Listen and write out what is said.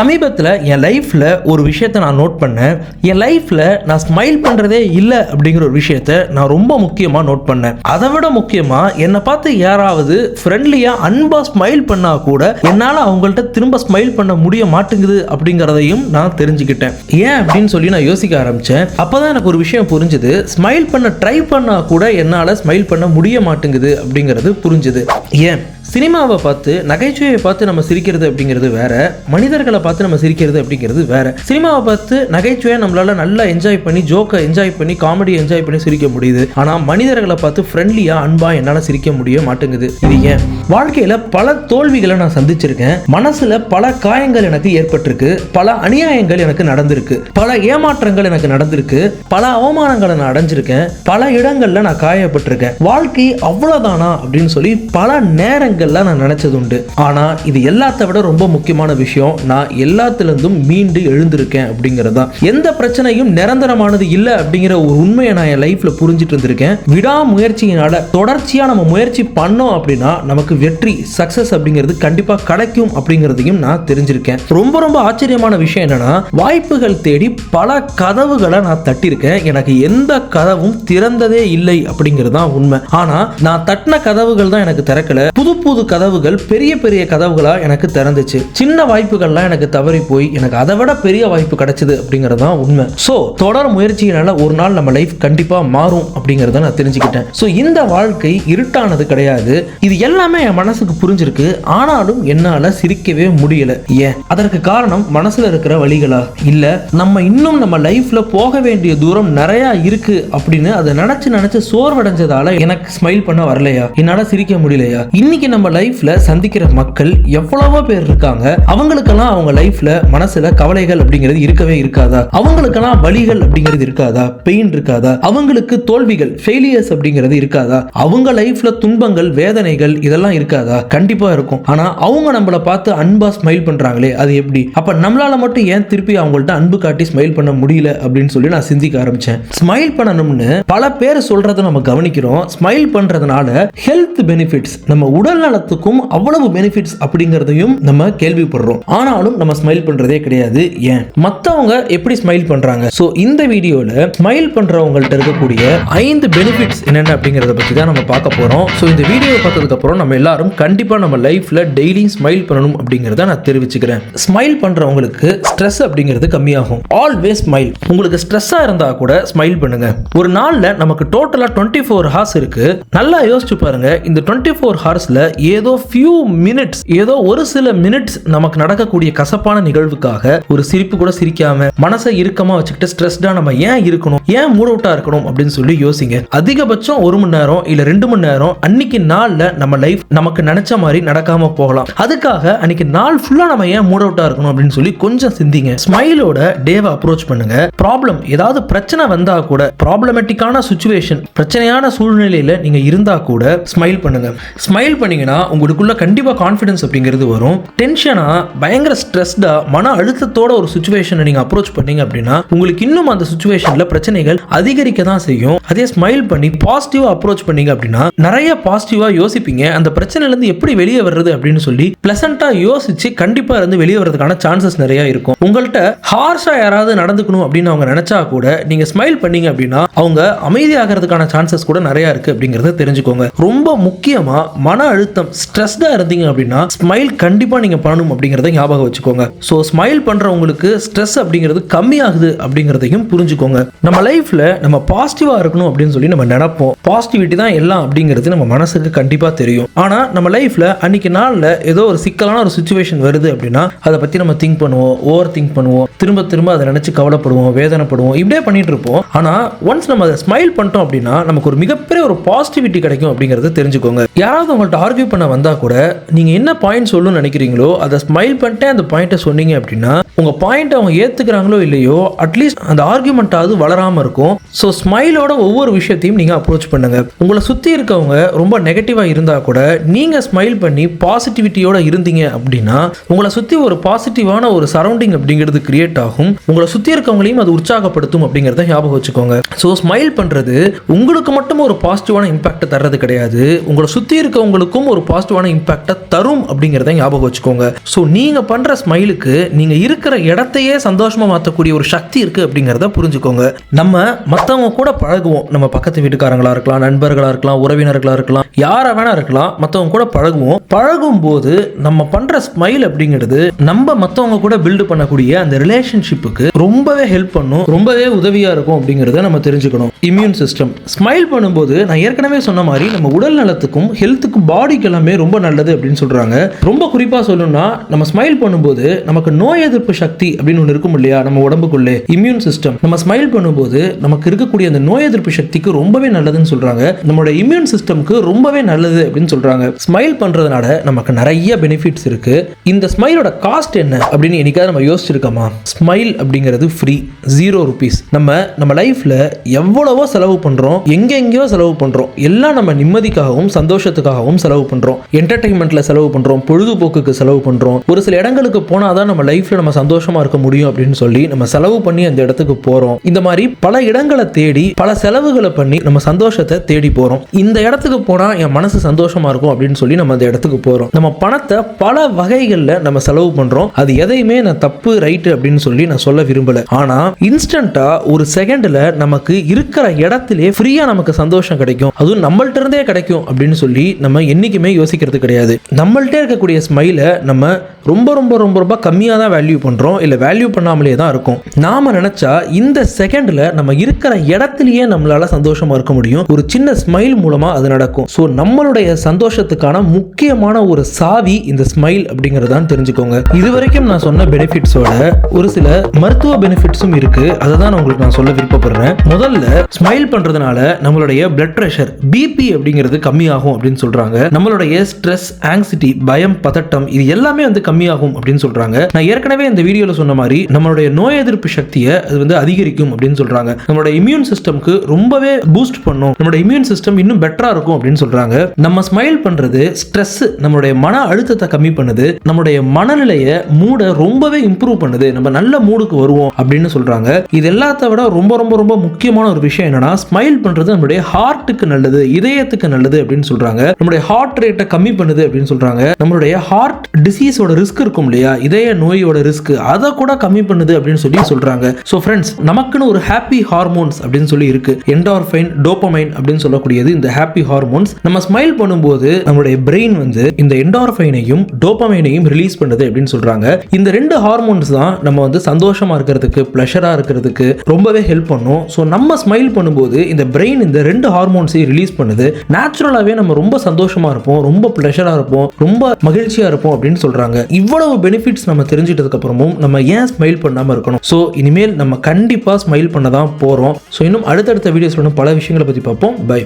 சமீபத்தில் என் லைஃப்பில் ஒரு விஷயத்தை நான் நோட் பண்ணேன். என் லைஃப்பில் நான் ஸ்மைல் பண்ணுறதே இல்லை அப்படிங்கிற ஒரு விஷயத்தை நான் ரொம்ப முக்கியமாக நோட் பண்ணேன். அதை விட முக்கியமாக என்னை பார்த்து யாராவது ஃப்ரெண்ட்லியாக அன்பாக ஸ்மைல் பண்ணால் கூட என்னால் அவங்கள்ட்ட திரும்ப ஸ்மைல் பண்ண முடிய மாட்டேங்குது அப்படிங்கிறதையும் நான் தெரிஞ்சுக்கிட்டேன். ஏன் அப்படின்னு சொல்லி நான் யோசிக்க ஆரம்பித்தேன். அப்போ தான் எனக்கு ஒரு விஷயம் புரிஞ்சுது. ஸ்மைல் பண்ண ட்ரை பண்ணால் கூட என்னால் ஸ்மைல் பண்ண முடிய மாட்டேங்குது அப்படிங்கிறது புரிஞ்சுது. ஏன் சினிமாவை பார்த்து நகைச்சுவையை பார்த்து நம்ம சிரிக்கிறது அப்படிங்கிறது வேற, மனிதர்களை பார்த்து நம்ம சிரிக்கிறது அப்படிங்கிறது வேற. சினிமாவை பார்த்து நகைச்சுவையை நம்மளால நல்லா என்ஜாய் பண்ணி, ஜோக்கை என்ஜாய் பண்ணி, காமெடி என்ஜாய் பண்ணி சிரிக்க முடியுது. ஆனால் மனிதர்களை பார்த்து ஃப்ரெண்ட்லியா அன்பா என்னால் சிரிக்க முடிய மாட்டேங்குது. இது ஏன்? வாழ்க்கையில பல தோல்விகளை நான் சந்திச்சிருக்கேன். மனசுல பல காயங்கள் எனக்கு ஏற்பட்டிருக்கு. பல அநியாயங்கள் எனக்கு நடந்திருக்கு. பல ஏமாற்றங்கள் எனக்கு நடந்திருக்கு. பல அவமானங்களை நான் அடைஞ்சிருக்கேன். பல இடங்கள்ல நான் காயப்பட்டிருக்கேன். வாழ்க்கை அவ்வளவுதானா அப்படின்னு சொல்லி பல நேரங்கள் நான் நினைச்சது உண்டு. ஆனா இது எல்லாத்தை விட ரொம்ப முக்கியமான விஷயம், நான் எல்லாத்திலிருந்தும் மீண்டு எழுந்திருக்கேன் அப்படிங்கிறது. எந்த பிரச்சனையும் நிரந்தரமானது இல்லை அப்படிங்கிற ஒரு உண்மையை நான் என் லைஃப்ல புரிஞ்சிட்டு இருந்திருக்கேன். விடாமுயற்சியினால தொடர்ச்சியா நம்ம முயற்சி பண்ணோம் அப்படின்னா நமக்கு வெற்றி, சக்சஸ் அப்படிங்கிறது கண்டிப்பா கிடைக்கும் அப்படிங்கிறதையும் நான் தெரிஞ்சிருக்கேன். ரொம்ப ரொம்ப ஆச்சரியமான விஷயம் என்னன்னா, வாய்ப்புகள் தேடி பல கதவுகளை நான் தட்டியிருக்கேன். எனக்கு எந்த கதவும் திறந்ததே இல்லை அப்படிங்கிறது தான் உண்மை. ஆனா நான் தட்டின கதவுகள் தான் எனக்கு திறக்கல. புது புது கதவுகள், பெரிய பெரிய கதவுகளா எனக்கு திறந்துச்சு. சின்ன வாய்ப்புகள்லாம் எனக்கு தவறி போய் எனக்கு அதை விட பெரிய வாய்ப்பு கிடைச்சது அப்படிங்கிறது தான் உண்மை. ஸோ தொடர் முயற்சியினால ஒரு நாள் நம்ம லைஃப் கண்டிப்பா மாறும் அப்படிங்கிறத நான் தெரிஞ்சுக்கிட்டேன். ஸோ இந்த வாழ்க்கை இருட்டானது கிடையாது. இது எல்லாமே என் மனசுக்கு புரிஞ்சிருக்கு. ஆனாலும் என்னால சிரிக்கவே முடியல. ஏன்? அதற்கு காரணம் மனசுல இருக்கிற வழிகளா? இல்ல நம்ம இன்னும் நம்ம லைஃப்ல போக வேண்டிய தூரம் நிறைய இருக்கு அப்படின்னு அதை நினைச்சு சோர்வடைஞ்சதால எனக்கு ஸ்மைல் பண்ண வரலையா? என்னால சிரிக்க முடியலையா? இன்னைக்கு நம்ம லைஃப்ல சந்திக்கிற மக்கள் எவ்வளவோ பேர் இருக்காங்க. அவங்களுக்கெல்லாம் அவங்க லைஃப்ல மனசுல கவலைகள் அப்படிங்கிறது இருக்கவே இருக்காதா? அவங்களுக்கெல்லாம் வலிகள் அப்படிங்கிறது இருக்காதா? பெயின் இருக்காதா? அவங்களுக்கு தோல்விகள், ஃபெயிலியர்ஸ் அப்படிங்கிறது இருக்காதா? அவங்க லைஃப்ல துன்பங்கள், வேதனைகள் இதெல்லாம் இருக்காதா? கண்டிப்பா இருக்கும். ஆனா அவங்க நம்மள பார்த்து அன்பா ஸ்மைல் பண்றாங்களே, அது எப்படி? அப்ப நம்மளால மட்டும் ஏன் திருப்பி அவங்கள்ட்ட அன்பு காட்டி ஸ்மைல் பண்ண முடியல அப்படின்னு சொல்லி நான் சிந்திக்க ஆரம்பிச்சேன். ஸ்மைல் பண்ணணும்னு பல பேர் சொல்றதை நம்ம கவனிக்கிறோம். ஸ்மைல் பண்றதுனால ஹெல்த் பெனிஃபிட்ஸ், நம்ம உடல் நலத்துக்கும் அவ்வளவு பெனிஃபிட்ஸ் அப்படிங்கிறதையும் நம்ம கேள்விப்படுறோம். ஆனாலும் நம்ம ஸ்மைல் பண்றதே கிடையாது. ஏன்? மத்தவங்க எப்படி ஸ்மைல் பண்றாங்க? சோ இந்த வீடியோல ஸ்மைல் பண்றவங்கள்ட்ட இருக்கக்கூடிய 5 பெனிஃபிட்ஸ் என்னென்ன அப்படிங்கறத பத்தி தான் நம்ம பார்க்க போறோம். சோ இந்த வீடியோவை பார்த்ததுக்கு அப்புறம் நம்ம எல்லாரும் கண்டிப்பா நம்ம லைஃப்ல டெய்லி ஸ்மைல் பண்ணணும் அப்படிங்கறத நான் தெரிவிச்சுக்கிறேன். ஸ்மைல் பண்றவங்களுக்கு ஸ்ட்ரெஸ் அப்படிங்கிறது கம்மியாகும். Always smile. உங்களுக்கு ஸ்ட்ரெஸ்ஸா இருந்தா கூட ஸ்மைல் பண்ணுங்க. ஒரு நாள்ல நமக்கு டோட்டலா 24 ஹார்ஸ் இருக்கு. நல்லா யோசிச்சு பாருங்க. இந்த 24 ஹார்ஸ்ல ஏதோ ஃபியூ மினிட்ஸ், ஏதோ ஒரு சில மினிட்ஸ் நமக்கு நடக்கக்கூடிய கசப்பான நிகழ்வுக்காக ஒரு சிரிப்பு கூட சிரிக்காம மனசை இறுக்கமா வச்சுக்கிட்டு ஸ்ட்ரெஸ்டா நம்ம ஏன் இருக்கணும், ஏன் மூட் அவுட்டா இருக்கணும் அப்படின்னு சொல்லி யோசிங்க. அதிகபட்சம் 1 மணி நேரம் இல்ல 2 மணி நேரம் அன்னைக்கு நாள்ல நம்ம லைஃப் நமக்கு நினைச்ச மாதிரி நடக்காம போகலாம். அதுக்காக அன்னைக்கு நாள் ஃபுல்லா நம்ம ஏன் மூட் அவுட்டா இருக்கணும் அப்படின்னு சொல்லி கொஞ்சம் சிந்திங்க. ஸ்மைலோட டேவை அப்ரோச் பண்ணுங்க. ப்ராப்ளம், ஏதாவது பிரச்சனை வந்தா கூட, ப்ராப்ளமேட்டிக்கான சிச்சுவேஷன், பிரச்சனையான சூழ்நிலையில நீங்க இருந்தா கூட ஸ்மைல் பண்ணுங்க. ஸ்மைல் பண்ணீங்கன்னா உங்களுக்குள்ள கண்டிப்பா கான்ஃபிடன்ஸ் அப்படிங்கிறது வரும். டென்ஷனா, பயங்கர ஸ்ட்ரெஸ்டா, மன அழுத்தத்தோட ஒரு சிச்சுவேஷனை நீங்க அப்ரோச் பண்ணீங்க அப்படின்னா உங்களுக்கு இன்னும் அந்த சிச்சுவேஷன்ல பிரச்சனைகள் அதிகரிக்க தான் செய்யும். அதே ஸ்மைல் பண்ணி பாசிட்டிவா அப்ரோச் பண்ணீங்க அப்படின்னா நிறைய பாசிட்டிவா யோசிப்பீங்க. அந்த பிரச்சனையில இருந்து எப்படி வெளியே வர்றது அப்படின்னு சொல்லி பிளசண்டா யோசிச்சு கண்டிப்பா இருந்து வெளியே வர்றதுக்கான சான்சஸ் நிறைய இருக்கும். உங்கள்கிட்ட ஹார்ஷா யாராவது நடந்துக்கணும் அப்படின்னு அவங்க நினைச்சா கூட நீங்க ஸ்மைல் பண்ணீங்க அப்படின்னா அவங்க அமைதியாகிறதுக்கான சான்சஸ் கூட நிறைய இருக்கு அப்படிங்கறத தெரிஞ்சுக்கோங்க. ரொம்ப முக்கியமா மன அழுத்தம், ஸ்ட்ரெஸ்டா இருந்தீங்க அப்படின்னா ஸ்மைல் கண்டிப்பா நீங்க பண்ணணும் அப்படிங்கறத ஞாபகம் வச்சுக்கோங்க. சோ ஸ்மைல் பண்றவங்களுக்கு ஸ்ட்ரெஸ் அப்படிங்கிறது கம்மியாகுது அப்படிங்கறதையும் புரிஞ்சுக்கோங்க. நம்ம லைஃப்ல நம்ம பாசிட்டிவா இருக்கணும் அப்படின்னு சொல்லி நம்ம நினைப்போம். பாசிட்டிவிட்டி தான் எல்லாம் அப்படிங்கிறது நம்ம மனசுக்கு கண்டிப்பா தெரியும். ஆனா நம்ம லைஃப்ல அன்னைக்கு நாள்ல ஏதோ ஒரு சிக்கலான ஒரு சிச்சுவேஷன் வருது அப்படின்னா அதை பத்தி நம்ம திங்க் பண்ணுவோம், ஓவர் திங்க் பண்ணுவோம், திரும்ப திரும்ப அதை நினைச்சு கவலைப்படுவோம், வேதனைப்படுவோம், இப்படியே பண்ணிட்டு இருப்போம். ஆனா ஒன்ஸ் நம்ம அதை ஸ்மைல் பண்ணிட்டோம் அப்படின்னா நமக்கு ஒரு மிகப்பெரிய ஒரு பாசிட்டிவிட்டி கிடைக்கும் அப்படிங்கறத தெரிஞ்சுக்கோங்க. யாராவது உங்கள்ட்ட ஆர்கியூ பண்ண வந்தா கூட நீங்க என்ன பாயிண்ட் சொல்லணும்னு நினைக்கிறீங்களோ அதை ஸ்மைல் பண்ணிட்டு அந்த பாயிண்ட்டை சொன்னீங்க அப்படின்னா உங்கள் பாயிண்ட் அவங்க ஏற்றுக்கிறாங்களோ இல்லையோ அட்லீஸ்ட் அந்த ஆர்குமெண்ட்டாவது வளராமல் இருக்கும். ஸோ ஸ்மைலோட ஒவ்வொரு விஷயத்தையும் நீங்கள் அப்ரோச் பண்ணுங்கள். உங்களை சுற்றி இருக்கவங்க ரொம்ப நெகட்டிவாக இருந்தால் கூட நீங்கள் ஸ்மைல் பண்ணி பாசிட்டிவிட்டியோட இருந்தீங்க அப்படின்னா உங்களை சுற்றி ஒரு பாசிட்டிவான ஒரு சரௌண்டிங் அப்படிங்கிறது கிரியேட் ஆகும். உங்களை சுற்றி இருக்கவங்களையும் அது உற்சாகப்படுத்தும் அப்படிங்கிறத ஞாபகம் வச்சுக்கோங்க. ஸோ ஸ்மைல் பண்ணுறது உங்களுக்கு மட்டும் ஒரு பாசிட்டிவான இம்பாக்டை தர்றது கிடையாது, உங்களை சுற்றி இருக்கவங்களுக்கும் ஒரு பாசிட்டிவான இம்பாக்டை தரும் அப்படிங்கிறத ஞாபகம் வச்சுக்கோங்க. ஸோ நீங்கள் பண்ணுற ஸ்மைலுக்கு நீங்கள் இருக்கிற இடத்தையே சந்தோஷமாக மாற்றக்கூடிய ஒரு சக்தி இருக்குது அப்படிங்கிறத புரிஞ்சுக்கோங்க. நம்ம மற்றவங்க கூட பழகுவோம், நம்ம பக்கத்து வீட்டுக்காரங்களாக இருக்கலாம், நண்பர்களாக இருக்கலாம், உறவினர்களாக இருக்கலாம், யாரை வேணா இருக்கலாம், மற்றவங்க கூட பழகுவோம். பழகும் போது நம்ம பண்ணுற ஸ்மைல் அப்படிங்கிறது நம்ம மற்றவங்க கூட பில்டு பண்ணக்கூடிய அந்த ரிலேஷன்ஷிப்புக்கு ரொம்பவே ஹெல்ப் பண்ணும், ரொம்பவே உதவியாக இருக்கும் அப்படிங்கிறத நம்ம தெரிஞ்சுக்கணும். இம்யூன் சிஸ்டம் ஸ்மைல் பண்ணும்போது நான் ஏற்கனவே சொன்ன மாதிரி நம்ம உடல் நலத்துக்கும் ஹெல்த்துக்கும் பாடிக்கு எல்லாமே ரொம்ப நல்லது அப்படின்னு சொல்கிறாங்க. ரொம்ப குறிப்பாக சொல்லணும்னா நம்ம ஸ்மைல் பண்ணும்போது நமக்கு நோய் எதிர்ப்பு சக்தி அப்படின்னு ஒன்று இருக்கும் இல்லையா நம்ம உடம்புக்குள்ளே, இம்யூன் சிஸ்டம். நம்ம ஸ்மைல் பண்ணும்போது நமக்கு இருக்கக்கூடிய அந்த நோய் எதிர்ப்பு சக்திக்கு ரொம்பவே நல்லதுன்னு சொல்கிறாங்க. நம்மளோட இம்யூன் சிஸ்டம்க்கு ரொம்பவே நல்லது அப்படின்னு சொல்கிறாங்க. ஸ்மைல் பண்ணுறதுனால நமக்கு நிறைய பெனிஃபிட்ஸ் இருக்கு. இந்த ஸ்மைலோட காஸ்ட் என்ன அப்படின்னு என்னைக்காவது நம்ம யோசிச்சிருக்கோமா? ஸ்மைல் அப்படிங்கிறது ஃப்ரீ, ₹0. நம்ம லைஃப்ல எவ்வளவோ செலவு பண்றோம், எங்கெங்கயோ செலவு பண்றோம், எல்லாம் நம்ம நிம்மதிக்காகவும் சந்தோஷத்துக்காகவும் செலவு பண்றோம். என்டர்டைன்மெண்ட்ல செலவு பண்றோம், பொழுதுபோக்குக்கு செலவு பண்றோம். ஒரு சில இடங்களுக்கு போனாதான் நம்ம லைஃப்ல நம்ம சந்தோஷமா இருக்க முடியும் அப்படின்னு சொல்லி நம்ம செலவு பண்ணி அந்த இடத்துக்கு போறோம். இந்த மாதிரி பல இடங்களை தேடி பல செலவுகளை பண்ணி நம்ம சந்தோஷத்தை தேடி போறோம். இந்த இடத்துக்கு போனா என் மனசு சந்தோஷமா இருக்கும் அப்படின்னு சொல்லி நம்ம அந்த இடத்துக்கு போறோம். நம்ம பணத்தை பல வகைகளில் நம்ம செலவு பண்றோம். அது எதையுமே நான் தப்பு ரைட்டு அப்படின்னு சொல்லி நான் சொல்ல விரும்பல. ஆனா இன்ஸ்டன்டா ஒரு செகண்ட்ல நமக்கு இருக்கிற இடத்திலே ஃப்ரீயா நமக்கு சந்தோஷம் கிடைக்கும், அதுவும் நம்மள்ட்ட இருந்தே கிடைக்கும் அப்படின்னு சொல்லி நம்ம என்னைக்குமே யோசிக்கிறது கிடையாது. நம்மள்ட்ட இருக்கக்கூடிய ஸ்மைலை நம்ம ரொம்ப ரொம்ப ரொம்ப ரொம்ப கம்மியாக தான் வேல்யூ பண்றோம், இல்ல வேல்யூ பண்ணாமலே தான் இருக்கும். நாம நினைச்சா இந்த செகண்ட்ல நம்ம இருக்கிற இடத்திலேயே நம்மளால சந்தோஷமா இருக்க முடியும். ஒரு சின்ன ஸ்மைல் மூலமா அது நடக்கும். ஸோ நம்மளுடைய சந்தோஷத்துக்கான முக்கியமான ஒரு சாவி இந்த ஸ்மைல் அப்படிங்கறதான் தெரிஞ்சுக்கோங்க. இதுவரைக்கும் நான் சொன்ன பெனிஃபிட்ஸோட ஒரு சில மருத்துவ பெனிஃபிட்ஸும் இருக்கு, அதை தான் உங்களுக்கு நான் சொல்ல விருப்பப்படுறேன். முதல்ல ஸ்மைல் பண்றதுனால நம்மளுடைய பிளட் பிரஷர் பிபி அப்படிங்கிறது கம்மியாகும் அப்படின்னு சொல்றாங்க. நம்மளுடைய ஸ்ட்ரெஸ், ஆங்ஸைட்டி, பயம், பதட்டம் இது எல்லாமே கம்மியாகும் அப்படின்னு சொல்றாங்க. நான் ஏற்கனவே இந்த வீடியோல சொன்ன மாதிரி நம்மளுடைய நோய் எதிர்ப்பு சக்தியை அது அதிகரிக்கும் அப்படின்னு சொல்றாங்க. நம்மளுடைய இம்யூன் சிஸ்டம்க்கு ரொம்பவே பூஸ்ட் பண்ணும், நம்மளுடைய இம்யூன் சிஸ்டம் இன்னும் பெட்டரா இருக்கும் அப்படின்னு சொல்றாங்க. நம்ம ஸ்மைல் பண்றது ஸ்ட்ரெஸ், நம்மளுடைய மன அழுத்தத்தை கம்மி பண்ணுது, நம்மளுடைய மனநிலையை மூட ரொம்பவே இம்ப்ரூவ் பண்ணுது, நம்ம நல்ல மூடுக்கு வருவோம் அப்படின்னு சொல்றாங்க. இது எல்லாத்த விட ரொம்ப ரொம்ப ரொம்ப முக்கியமான ஒரு விஷயம் என்னன்னா ஸ்மைல் பண்றது நம்மளுடைய ஹார்ட்டுக்கு நல்லது, இதயத்துக்கு நல்லது அப்படின்னு சொல்றாங்க. நம்மளுடைய ஹார்ட் ரேட்டை கம்மி பண்ணுது அப்படின்னு சொல்றாங்க. நம்மளுடைய ஹார்ட் டிசீஸோட ரிஸ்க் இருக்கும் இல்லையா, இதய நோயோட ரிஸ்க், அதை கூட கம்மி பண்ணுது அப்படின்னு சொல்லி சொல்றாங்க. சோ ஃப்ரெண்ட்ஸ், நமக்குன்னு ஒரு ஹாப்பி ஹார்மோன்ஸ் அப்படின்னு சொல்லி இருக்கு. என்டார்ஃபைன், டோபமைன் அப்படின்னு சொல்லக்கூடியது இந்த ஹாப்பி ஹார்மோன்ஸ். நம்ம ஸ்மைல் பண்ணும்போது நம்மளுடைய பிரெயின் இந்த என்டார்ஃபைனையும் டோபமைனையும் ரிலீஸ் பண்ணுது அப்படின்னு சொல்றாங்க. இந்த ரெண்டு ஹார்மோன்ஸ் தான் நம்ம சந்தோஷமா இருக்கிறதுக்கு, பிளஷரா இருக்கிறதுக்கு ரொம்பவே ஹெல்ப் பண்ணும். ஸோ நம்ம ஸ்மைல் பண்ணும்போது இந்த பிரெயின் இந்த ரெண்டு ஹார்மோன்ஸையும் ரிலீஸ் பண்ணுது. நேச்சுரலாவே நம்ம ரொம்ப சந்தோஷமா இருப்போம், ரொம்ப பிளஷரா இருப்போம், ரொம்ப மகிழ்ச்சியா இருப்போம் அப்படின்னு சொல்றாங்க. இவ்வளவு பெனிஃபிட்ஸ் நம்ம தெரிஞ்சிட்டதுக்கு அப்புறமும் நம்ம ஏன் ஸ்மைல் பண்ணாம இருக்கணும்? ஸோ இனிமேல் நம்ம கண்டிப்பா ஸ்மைல் பண்ண தான் போறோம். ஸோ இன்னும் அடுத்தடுத்த வீடியோஸ்ல பல விஷயங்களை பத்தி பார்ப்போம். பை.